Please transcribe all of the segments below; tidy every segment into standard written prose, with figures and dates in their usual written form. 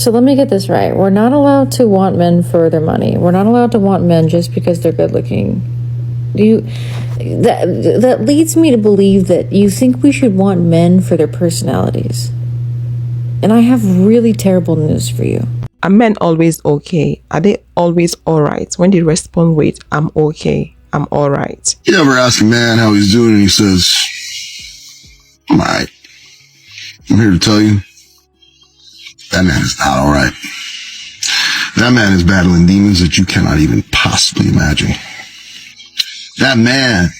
So let me get this right. We're not allowed to want men for their money. We're not allowed to want men just because they're good looking. That leads me to believe that you think we should want men for their personalities. And I have really terrible news for you. Are men always okay? Are they always alright? When they respond with, I'm okay, I'm alright. You ever ask a man how he's doing and he says, I'm alright. I'm here to tell you, that man is not alright. That man is battling demons that you cannot even possibly imagine. That man is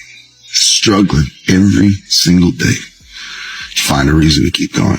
struggling every single day to find a reason to keep going.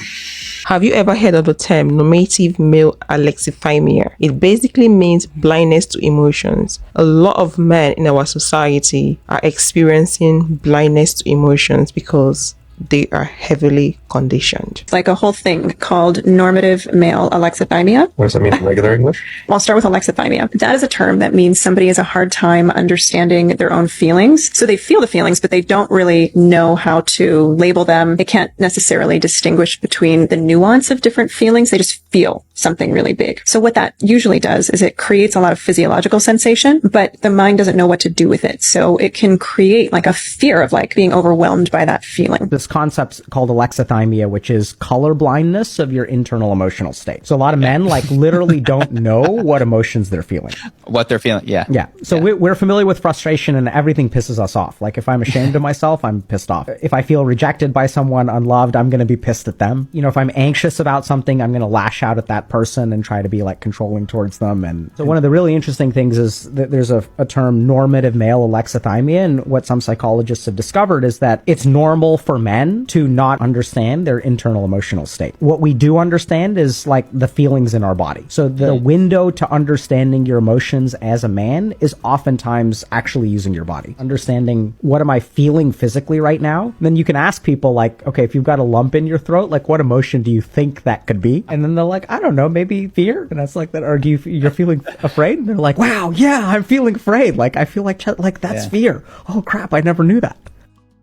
Have you ever heard of the term normative male Alexithymia? It basically means blindness to emotions. A lot of men in our society are experiencing blindness to emotions because they are heavily conditioned. It's like a whole thing called normative male alexithymia. What does that mean in regular English? Well, I'll start with alexithymia. That is a term that means somebody has a hard time understanding their own feelings. So they feel the feelings, but they don't really know how to label them. They can't necessarily distinguish between the nuance of different feelings. They just feel something really big. So what that usually does is it creates a lot of physiological sensation, but the mind doesn't know what to do with it. So it can create like a fear of like being overwhelmed by that feeling. This concept's called alexithymia, which is color blindness of your internal emotional state. So a lot of men like literally don't know what emotions they're feeling. What they're feeling, yeah. Yeah. So we're familiar with frustration and everything pisses us off. Like if I'm ashamed of myself, I'm pissed off. If I feel rejected by someone, unloved, I'm going to be pissed at them. You know, if I'm anxious about something, I'm going to lash out at that person and try to be like controlling towards them. And so one of the really interesting things is that there's a term normative male alexithymia. And what some psychologists have discovered is that it's normal for men to not understand their internal emotional state. What we do understand is like the feelings in our body. So the window to understanding your emotions as a man is oftentimes actually using your body. Understanding what am I feeling physically right now? Then you can ask people like, okay, if you've got a lump in your throat, like what emotion do you think that could be? And then they're like, I don't know, maybe fear. And that's like that. Or you're feeling afraid? And they're like, wow, yeah, I'm feeling afraid. Like I feel like that's fear. Oh crap, I never knew that.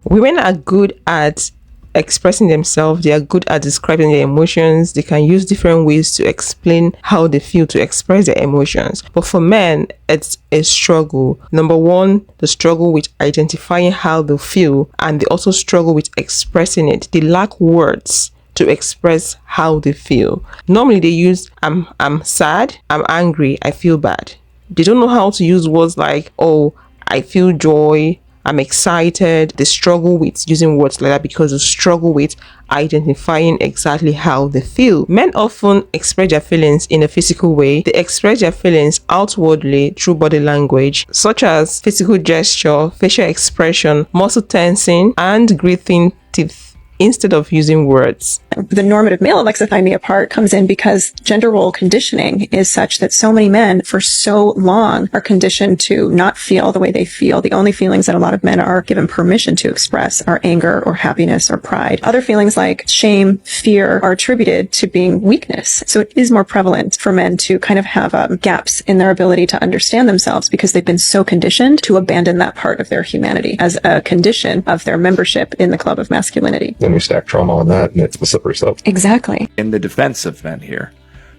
Women are good at expressing themselves. They are good at describing their emotions. They can use different ways to explain how they feel, to express their emotions. But for men, it's a struggle. Number one, the struggle with identifying how they feel, and they also struggle with expressing it. They lack words to express how they feel. Normally they use I'm sad, I'm angry, I feel bad. They don't know how to use words like, oh, I feel joy, I'm excited. They struggle with using words like that because they struggle with identifying exactly how they feel. Men often express their feelings in a physical way. They express their feelings outwardly through body language, such as physical gesture, facial expression, muscle tensing, and gritting teeth, instead of using words. The normative male alexithymia part comes in because gender role conditioning is such that so many men for so long are conditioned to not feel the way they feel. The only feelings that a lot of men are given permission to express are anger or happiness or pride. Other feelings like shame, fear are attributed to being weakness. So it is more prevalent for men to kind of have gaps in their ability to understand themselves because they've been so conditioned to abandon that part of their humanity as a condition of their membership in the club of masculinity. Then we stack trauma on that, and it's the slippery slope. Exactly. In the defense of men here,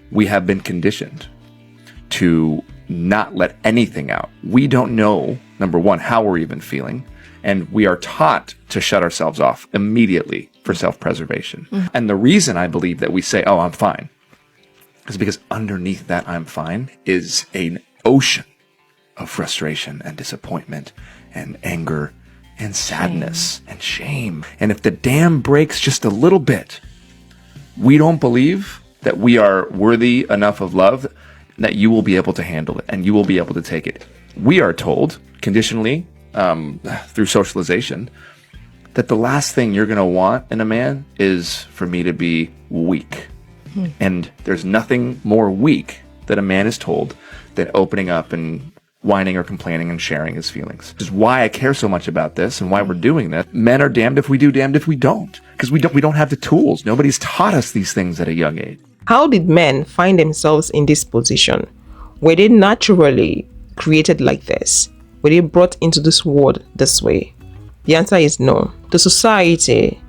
we have been conditioned to not let anything out. We don't know, number one, how we're even feeling, and we are taught to shut ourselves off immediately for self-preservation. And the reason I believe that we say, oh, I'm fine, is because underneath that I'm fine is an ocean of frustration and disappointment and anger and sadness and shame. And if the dam breaks just a little bit, we don't believe that we are worthy enough of love that you will be able to handle it and you will be able to take it. We are told, conditionally, through socialization, that the last thing you're going to want in a man is for me to be weak. And there's nothing more weak that a man is told than opening up and whining or complaining and sharing his feelings. Which is why I care so much about this and why we're doing this. Men are damned if we do, damned if we don't. Because we don't have the tools. Nobody's taught us these things at a young age. How did men find themselves in this position? Were they naturally created like this? Were they brought into this world this way? The answer is no. The society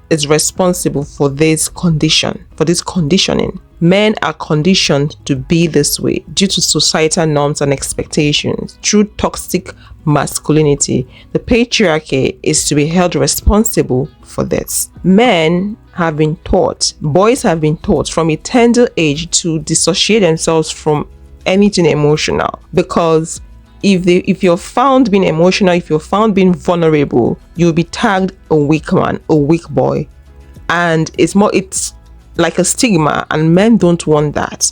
is responsible for this conditioning. Men are conditioned to be this way due to societal norms and expectations through toxic masculinity. The patriarchy is to be held responsible for this. Men have been taught, boys have been taught from a tender age to dissociate themselves from anything emotional, because if you're found being emotional, if you're found being vulnerable, you'll be tagged a weak man, a weak boy, and it's like a stigma, and men don't want that.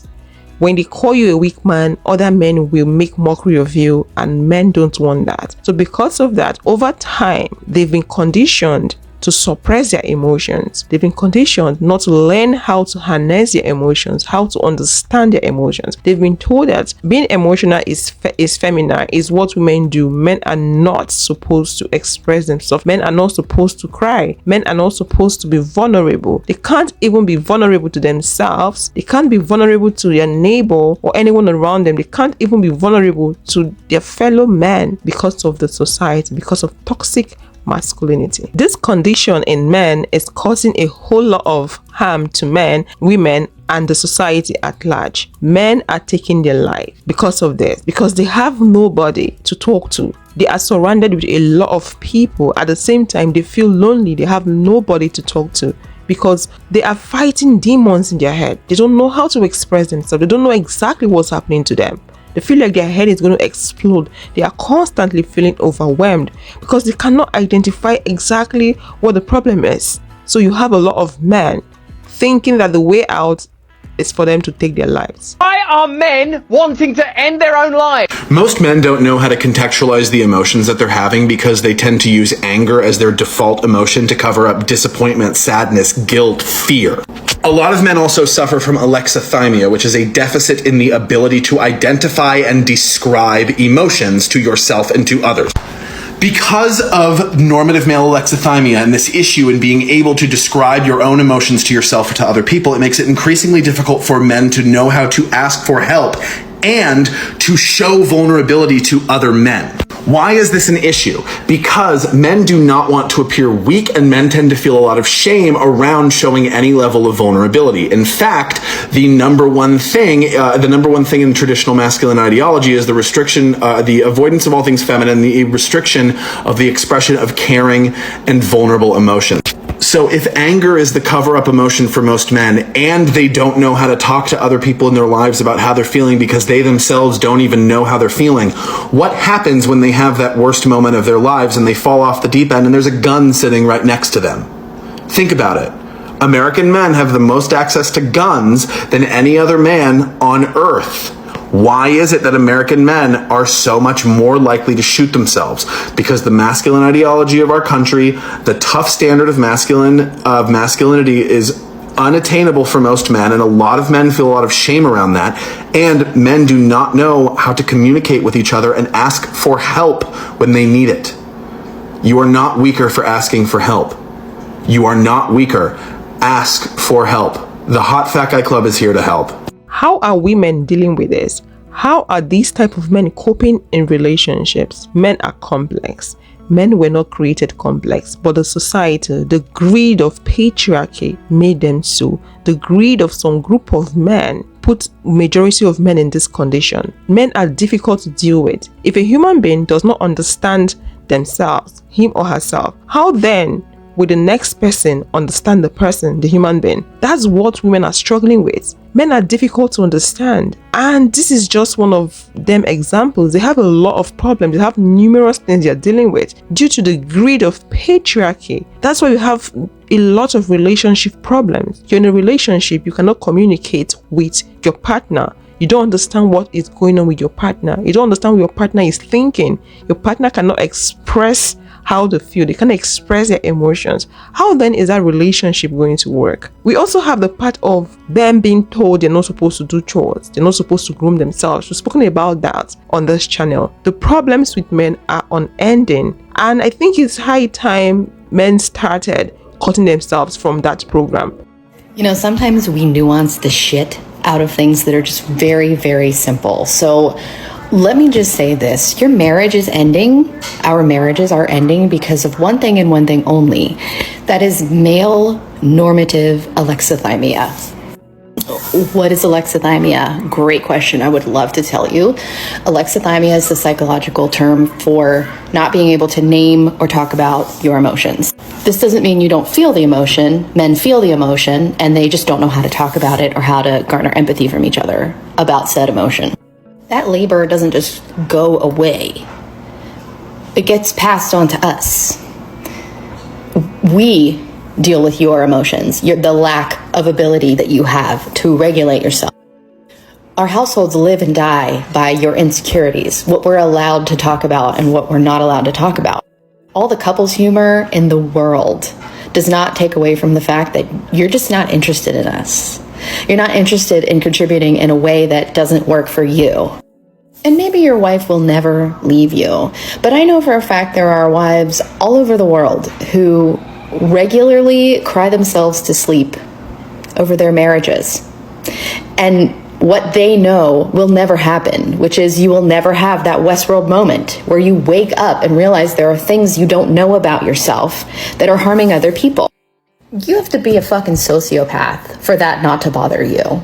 When they call you a weak man, other men will make mockery of you, and men don't want that. So because of that, over time, they've been conditioned to suppress their emotions. They've been conditioned not to learn how to harness their emotions, how to understand their emotions. They've been told that being emotional is feminine, is what women do. Men are not supposed to express themselves. Men are not supposed to cry. Men are not supposed to be vulnerable. They can't even be vulnerable to themselves. They can't be vulnerable to their neighbor or anyone around them. They can't even be vulnerable to their fellow men because of the society, because of toxic masculinity. This condition in men is causing a whole lot of harm to men, women, and the society at large. Men are taking their life because of this, because they have nobody to talk to. They are surrounded with a lot of people. At the same time, they feel lonely. They have nobody to talk to, because they are fighting demons in their head. They don't know how to express themselves. They don't know exactly what's happening to them. They feel like their head is going to explode. They are constantly feeling overwhelmed because they cannot identify exactly what the problem is. So you have a lot of men thinking that the way out is for them to take their lives. Why are men wanting to end their own lives? Most men don't know how to contextualize the emotions that they're having because they tend to use anger as their default emotion to cover up disappointment, sadness, guilt, fear. A lot of men also suffer from alexithymia, which is a deficit in the ability to identify and describe emotions to yourself and to others. Because of normative male alexithymia and this issue in being able to describe your own emotions to yourself or to other people, it makes it increasingly difficult for men to know how to ask for help and to show vulnerability to other men. Why is this an issue? Because men do not want to appear weak, and men tend to feel a lot of shame around showing any level of vulnerability. In fact, the number one thing in traditional masculine ideology is the restriction, the avoidance of all things feminine, the restriction of the expression of caring and vulnerable emotions. So if anger is the cover-up emotion for most men, and they don't know how to talk to other people in their lives about how they're feeling because they themselves don't even know how they're feeling, what happens when they have that worst moment of their lives and they fall off the deep end and there's a gun sitting right next to them? Think about it. American men have the most access to guns than any other man on earth. Why is it that American men are so much more likely to shoot themselves? Because the masculine ideology of our country, the tough standard of masculinity is unattainable for most men, and a lot of men feel a lot of shame around that, and men do not know how to communicate with each other and ask for help when they need it. You are not weaker for asking for help. You are not weaker. Ask for help. The Hot Fat Guy Club is here to help. How are women dealing with this? How are these type of men coping in relationships? Men are complex. Men were not created complex, but the society, the greed of patriarchy made them so. The greed of some group of men put majority of men in this condition. Men are difficult to deal with. If a human being does not understand themselves, him or herself, how then will the next person understand the person, the human being? That's what women are struggling with. Men are difficult to understand, and this is just one of them examples. They have a lot of problems. They have numerous things they're dealing with due to the greed of patriarchy. That's why you have a lot of relationship problems. You're in a relationship, you cannot communicate with your partner. You don't understand what is going on with your partner. You don't understand what your partner is thinking. Your partner cannot express how they feel. They can't express their emotions. How then is that relationship going to work? We also have the part of them being told they're not supposed to do chores. They're not supposed to groom themselves. We've spoken about that on this channel. The problems with men are unending, and I think it's high time men started cutting themselves from that program. You know, sometimes we nuance the shit out of things that are just very, very simple. So let me just say this. Your marriage is ending. Our marriages are ending because of one thing and one thing only. That is male normative alexithymia. What is alexithymia? Great question. I would love to tell you. Alexithymia is the psychological term for not being able to name or talk about your emotions. This doesn't mean you don't feel the emotion. Men feel the emotion, and they just don't know how to talk about it or how to garner empathy from each other about said emotion. That labor doesn't just go away. It gets passed on to us. We deal with your emotions, the lack of ability that you have to regulate yourself. Our households live and die by your insecurities, what we're allowed to talk about and what we're not allowed to talk about. All the couples humor in the world does not take away from the fact that you're just not interested in us. You're not interested in contributing in a way that doesn't work for you. And maybe your wife will never leave you, but I know for a fact there are wives all over the world who regularly cry themselves to sleep over their marriages. And what they know will never happen, which is you will never have that Westworld moment where you wake up and realize there are things you don't know about yourself that are harming other people. You have to be a fucking sociopath for that not to bother you.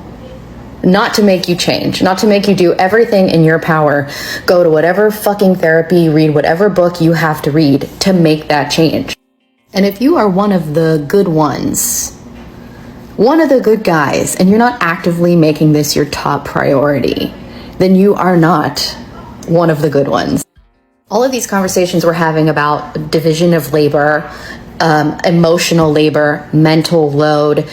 Not to make you change, not to make you do everything in your power, go to whatever fucking therapy, read whatever book you have to read to make that change. And if you are one of the good ones, one of the good guys, and you're not actively making this your top priority, then you are not one of the good ones. All of these conversations we're having about division of labor, emotional labor, mental load,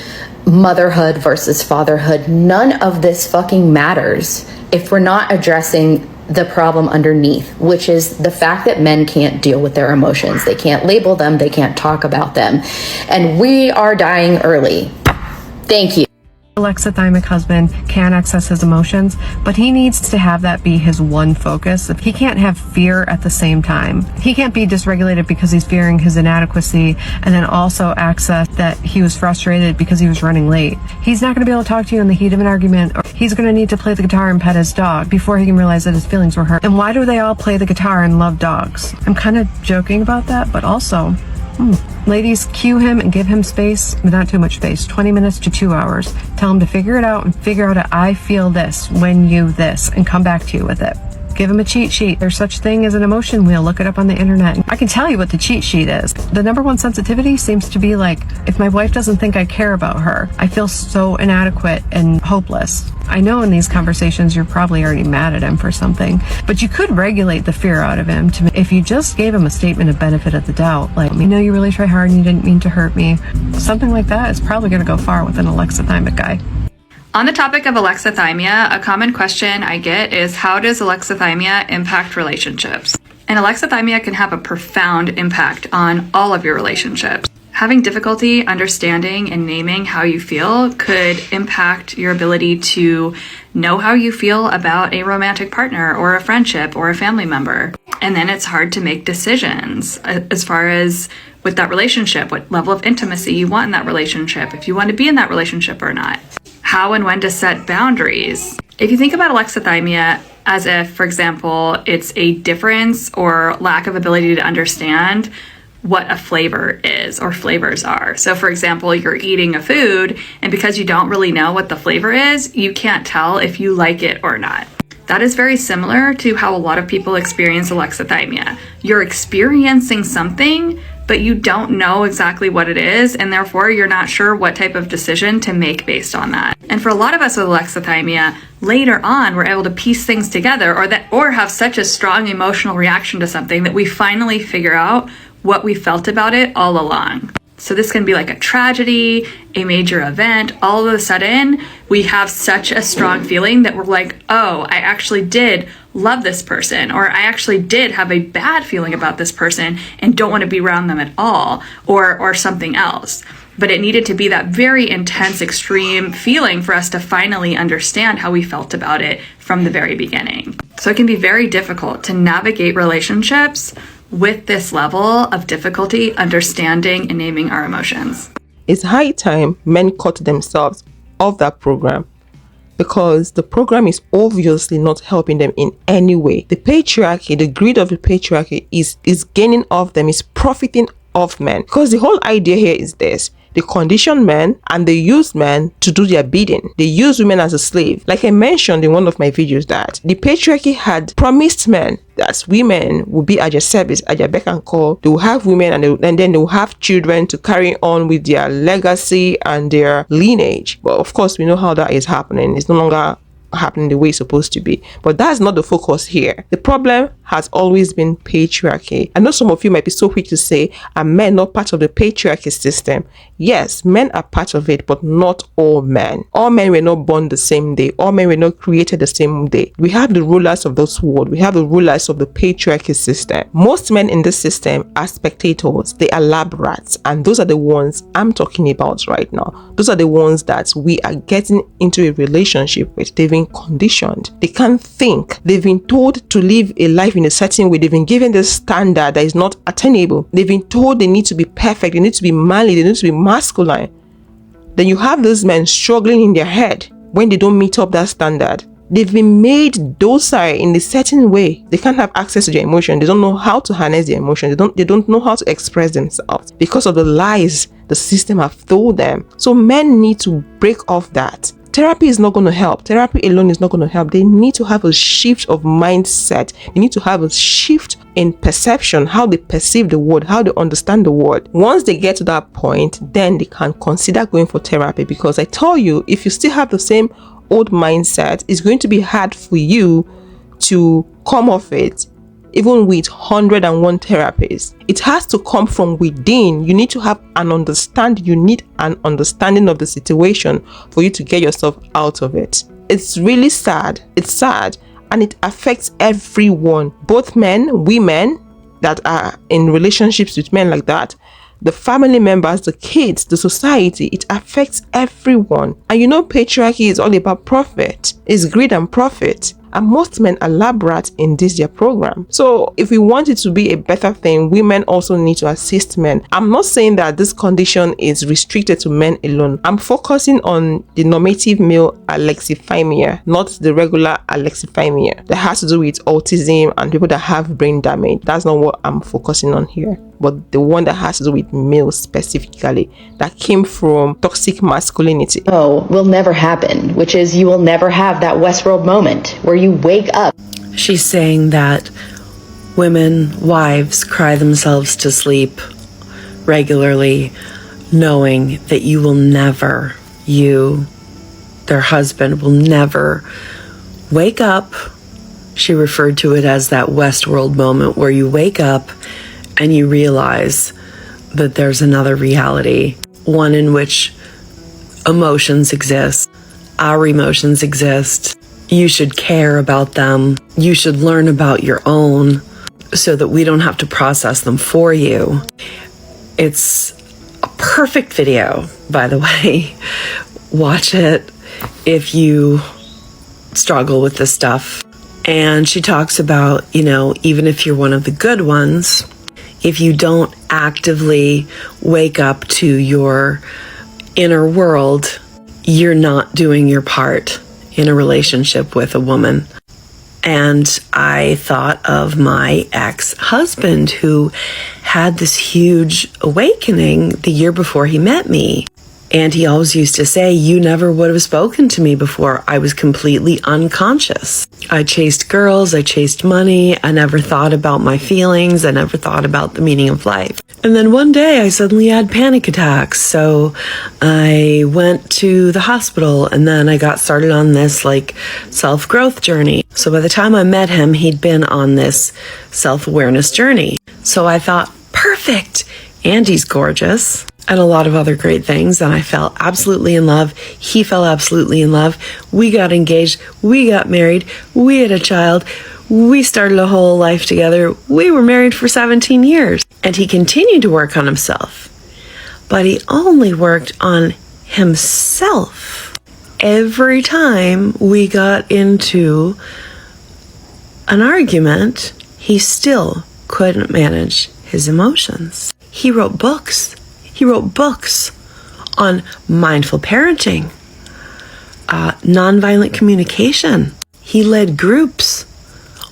motherhood versus fatherhood, none of this fucking matters if we're not addressing the problem underneath, which is the fact that men can't deal with their emotions. They can't label them, they can't talk about them. And we are dying early. Thank you. Alexithymic husband can access his emotions, but he needs to have that be his one focus. He can't have fear at the same time. He can't be dysregulated because he's fearing his inadequacy and then also access that he was frustrated because he was running late. He's not going to be able to talk to you in the heat of an argument, or he's going to need to play the guitar and pet his dog before he can realize that his feelings were hurt. And why do they all play the guitar and love dogs? I'm kind of joking about that, but also, ladies, cue him and give him space, but not too much space, 20 minutes to 2 hours. Tell him to figure it out and figure out I feel this when you this, and come back to you with it. Give him a cheat sheet. There's such thing as an emotion wheel. Look it up on the internet. I can tell you what the cheat sheet is. The number one sensitivity seems to be like, if my wife doesn't think I care about her, I feel so inadequate and hopeless. I know in these conversations you're probably already mad at him for something, but you could regulate the fear out of him if you just gave him a statement of benefit of the doubt, like, you know, you really try hard and you didn't mean to hurt me. Something like that is probably going to go far with an alexithymic guy. On the topic of alexithymia, a common question I get is, how does alexithymia impact relationships? And alexithymia can have a profound impact on all of your relationships. Having difficulty understanding and naming how you feel could impact your ability to know how you feel about a romantic partner or a friendship or a family member. And then it's hard to make decisions as far as with that relationship, what level of intimacy you want in that relationship, if you want to be in that relationship or not. How and when to set boundaries. If you think about alexithymia as if, for example, it's a difference or lack of ability to understand what a flavor is or flavors are. So for example, you're eating a food and because you don't really know what the flavor is, you can't tell if you like it or not. That is very similar to how a lot of people experience alexithymia. You're experiencing something, but you don't know exactly what it is, and therefore you're not sure what type of decision to make based on that. And for a lot of us with alexithymia, later on we're able to piece things together or have such a strong emotional reaction to something that we finally figure out what we felt about it all along. So this can be like a tragedy, a major event. All of a sudden, we have such a strong feeling that we're like, oh, I actually did love this person, or I actually did have a bad feeling about this person and don't want to be around them at all, or something else. But it needed to be that very intense, extreme feeling for us to finally understand how we felt about it from the very beginning. So it can be very difficult to navigate relationships with this level of difficulty understanding and naming our emotions. It's high time men cut themselves off that program, because the program is obviously not helping them in any way. The patriarchy, the greed of the patriarchy is gaining off them, is profiting off men. Because the whole idea here is this: They condition men and they use men to do their bidding. They use women as a slave. Like I mentioned in one of my videos, that the patriarchy had promised men that women will be at their service, at their beck and call. They will have women and then they will have children to carry on with their legacy and their lineage. But of course, we know how that is happening. It's no longer happening the way it's supposed to be. But that's not the focus here. The problem has always been patriarchy. I know some of you might be so quick to say, are men not part of the patriarchy system? Yes, men are part of it, but not all men. All men were not born the same day. All men were not created the same day. We have the rulers of this world. We have the rulers of the patriarchy system. Most men in this system are spectators. They are lab rats. And those are the ones I'm talking about right now. Those are the ones that we are getting into a relationship with. They've been conditioned. They can't think. They've been told to live a life in a certain way. They've been given this standard that is not attainable. They've been told they need to be perfect. They need to be manly. They need to be masculine. Then you have those men struggling in their head when they don't meet up that standard. They've been made docile in a certain way. They can't have access to their emotion. They don't know how to harness their emotion. They don't know how to express themselves because of the lies the system have told them. So men need to break off that. Therapy is not going to help. Therapy alone is not going to help. They need to have a shift of mindset. They need to have a shift in perception, how they perceive the world, how they understand the world. Once they get to that point, then they can consider going for therapy, because I tell you, if you still have the same old mindset, it's going to be hard for you to come off it, even with 101 therapies. It has to come from within. You need to have an understanding. You need an understanding of the situation for you to get yourself out of it. It's really sad. It's sad. And it affects everyone, both men, women that are in relationships with men like that, the family members, the kids, the society. It affects everyone. And you know, patriarchy is all about profit. It's greed and profit. And most men are lab rats in this their program. So if we want it to be a better thing, women also need to assist men. I'm not saying that this condition is restricted to men alone. I'm focusing on the normative male alexithymia, not the regular alexithymia that has to do with autism and people that have brain damage. That's not what I'm focusing on here, but the one that has to do with males specifically, that came from toxic masculinity. Will never happen, which is you will never have that Westworld moment where you wake up. She's saying that women, wives, cry themselves to sleep regularly, knowing that you will never, their husband, will never wake up. She referred to it as that Westworld moment where you wake up and you realize that there's another reality, one in which emotions exist, our emotions exist. You should care about them. You should learn about your own so that we don't have to process them for you. It's a perfect video, by the way. Watch it if you struggle with this stuff. And she talks about, even if you're one of the good ones, if you don't actively wake up to your inner world, you're not doing your part in a relationship with a woman. And I thought of my ex-husband who had this huge awakening the year before he met me. And he always used to say, you never would have spoken to me before. I was completely unconscious. I chased girls, I chased money, I never thought about my feelings, I never thought about the meaning of life. And then one day I suddenly had panic attacks, so I went to the hospital, and then I got started on this self-growth journey. So by the time I met him, he'd been on this self-awareness journey. So I thought, perfect, and he's gorgeous, and a lot of other great things, and I fell absolutely in love. He fell absolutely in love. We got engaged, we got married, we had a child, we started a whole life together. We were married for 17 years, and he continued to work on himself, but he only worked on himself. Every time we got into an argument, he still couldn't manage his emotions. He wrote books. He wrote books on mindful parenting, nonviolent communication. He led groups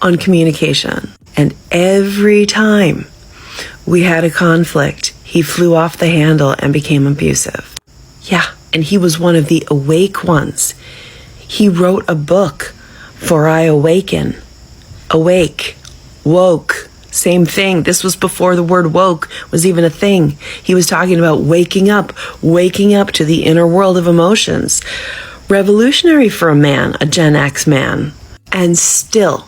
on communication. And every time we had a conflict, he he flew off the handle and became abusive. Yeah, and he was one of the awake ones. He wrote a book, For I Awaken. Awake, woke, same thing. This was before the word woke was even a thing. He was talking about waking up to the inner world of emotions. Revolutionary for a man, a Gen X man. And still,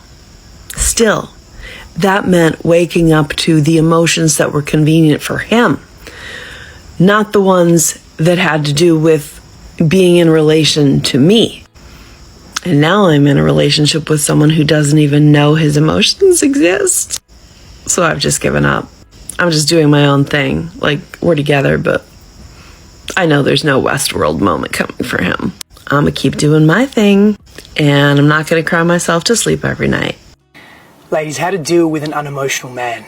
that meant waking up to the emotions that were convenient for him, not the ones that had to do with being in relation to me. And now I'm in a relationship with someone who doesn't even know his emotions exist. So I've just given up. I'm just doing my own thing. Like, we're together, but I know there's no Westworld moment coming for him. I'm gonna keep doing my thing, and I'm not gonna cry myself to sleep every night. Ladies, how to deal with an unemotional man.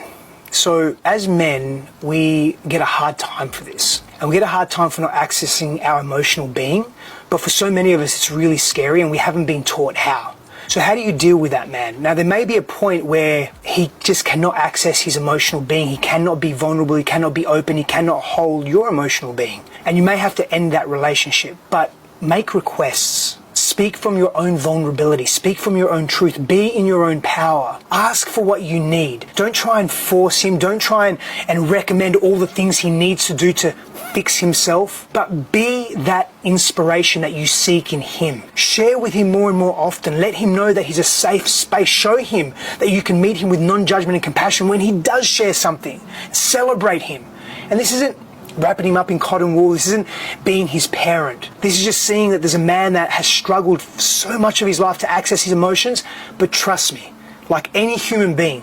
So as men, we get a hard time for this. And we get a hard time for not accessing our emotional being. But for so many of us, it's really scary and we haven't been taught how. So how do you deal with that man? Now, there may be a point where he just cannot access his emotional being. He cannot be vulnerable. He cannot be open. He cannot hold your emotional being. And you may have to end that relationship. But make requests. Speak from your own vulnerability. Speak from your own truth. Be in your own power. Ask for what you need. Don't try and force him. Don't try and recommend all the things he needs to do to fix himself. But be that inspiration that you seek in him. Share with him more and more often. Let him know that he's a safe space. Show him that you can meet him with non-judgment and compassion when he does share something. Celebrate him. And this isn't wrapping him up in cotton wool. This isn't being his parent. This is just seeing that there's a man that has struggled so much of his life to access his emotions. But trust me, like any human being,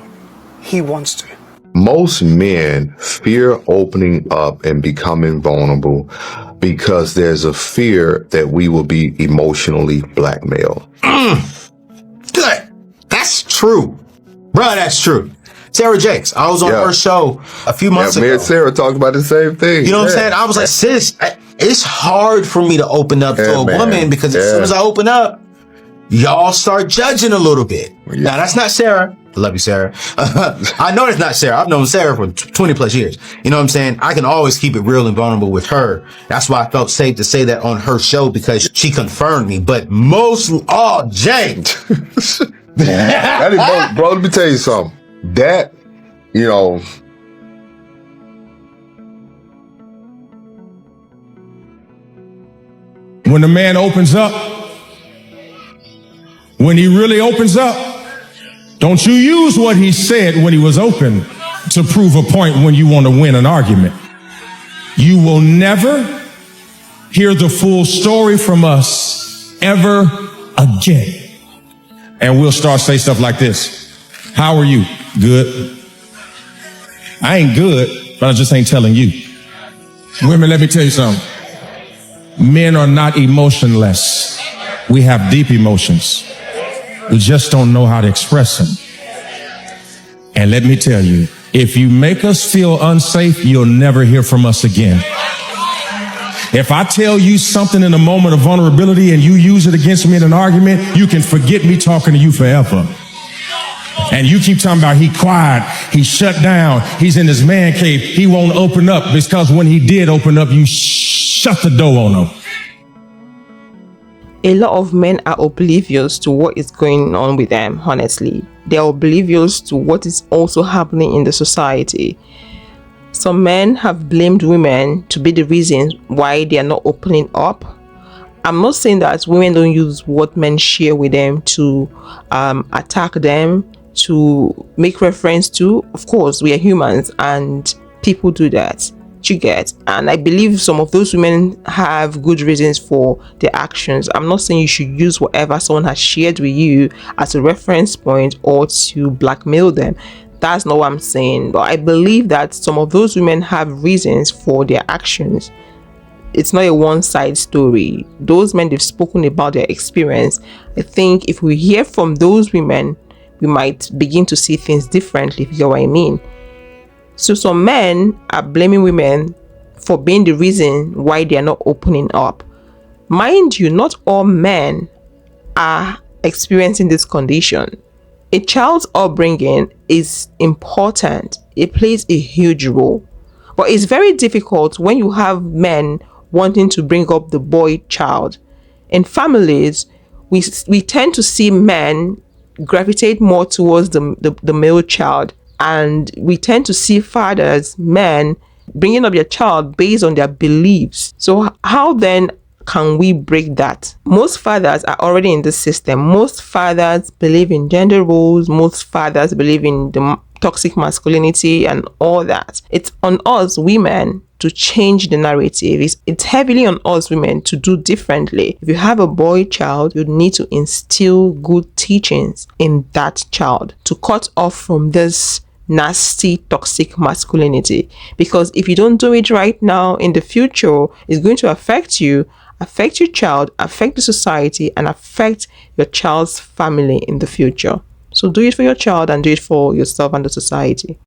he wants to. Most men fear opening up and becoming vulnerable because there's a fear that we will be emotionally blackmailed. Good. That's true. Bruh, that's true. Sarah Jakes, I was on her show a few months ago. Me and Sarah talked about the same thing. You know what I'm saying? I was like, sis, it's hard for me to open up to a woman because as soon as I open up, y'all start judging a little bit. Now, that's not Sarah. I love you, Sarah. I know it's not Sarah. I've known Sarah for 20 plus years. You know what I'm saying? I can always keep it real and vulnerable with her. That's why I felt safe to say that on her show because she confirmed me. But Jane. Bro, let me tell you something. That, you know, when the man opens up, when he really opens up, don't you use what he said when he was open to prove a point when you want to win an argument. You will never hear the full story from us ever again. And we'll start say stuff like this. How are you? Good. I ain't good, but I just ain't telling you. Women, let me tell you something. Men are not emotionless. We have deep emotions. We just don't know how to express them. And let me tell you, if you make us feel unsafe, you'll never hear from us again. If I tell you something in a moment of vulnerability and you use it against me in an argument, you can forget me talking to you forever. And you keep talking about he quiet, he shut down, he's in his man cave, he won't open up because when he did open up, you shut the door on him. A lot of men are oblivious to what is going on with them, honestly. They are oblivious to what is also happening in the society. Some men have blamed women to be the reason why they are not opening up. I'm not saying that women don't use what men share with them to attack them, to make reference to. Of course, we are humans and people do that. You get, and I believe some of those women have good reasons for their actions. I'm not saying you should use whatever someone has shared with you as a reference point or to blackmail them. That's not what I'm saying, but I believe that some of those women have reasons for their actions. It's not a one-side story. Those men, they've spoken about their experience. I think if we hear from those women, we might begin to see things differently, if you get what I mean. So some men are blaming women for being the reason why they are not opening up. Mind you, not all men are experiencing this condition. A child's upbringing is important. It plays a huge role. But it's very difficult when you have men wanting to bring up the boy child. In families, we tend to see men gravitate more towards the male child, and we tend to see fathers, men, bringing up their child based on their beliefs. So how then can we break that? Most fathers are already in this system. Most fathers believe in gender roles. Most fathers believe in the toxic masculinity and all that. It's on us women to change the narrative. It's heavily on us women to do differently. If you have a boy child, you need to instill good teachings in that child to cut off from this nasty toxic masculinity. Because if you don't do it right now, in the future, it's going to affect you, affect your child, affect the society, and affect your child's family in the future. So do it for your child and do it for yourself and the society.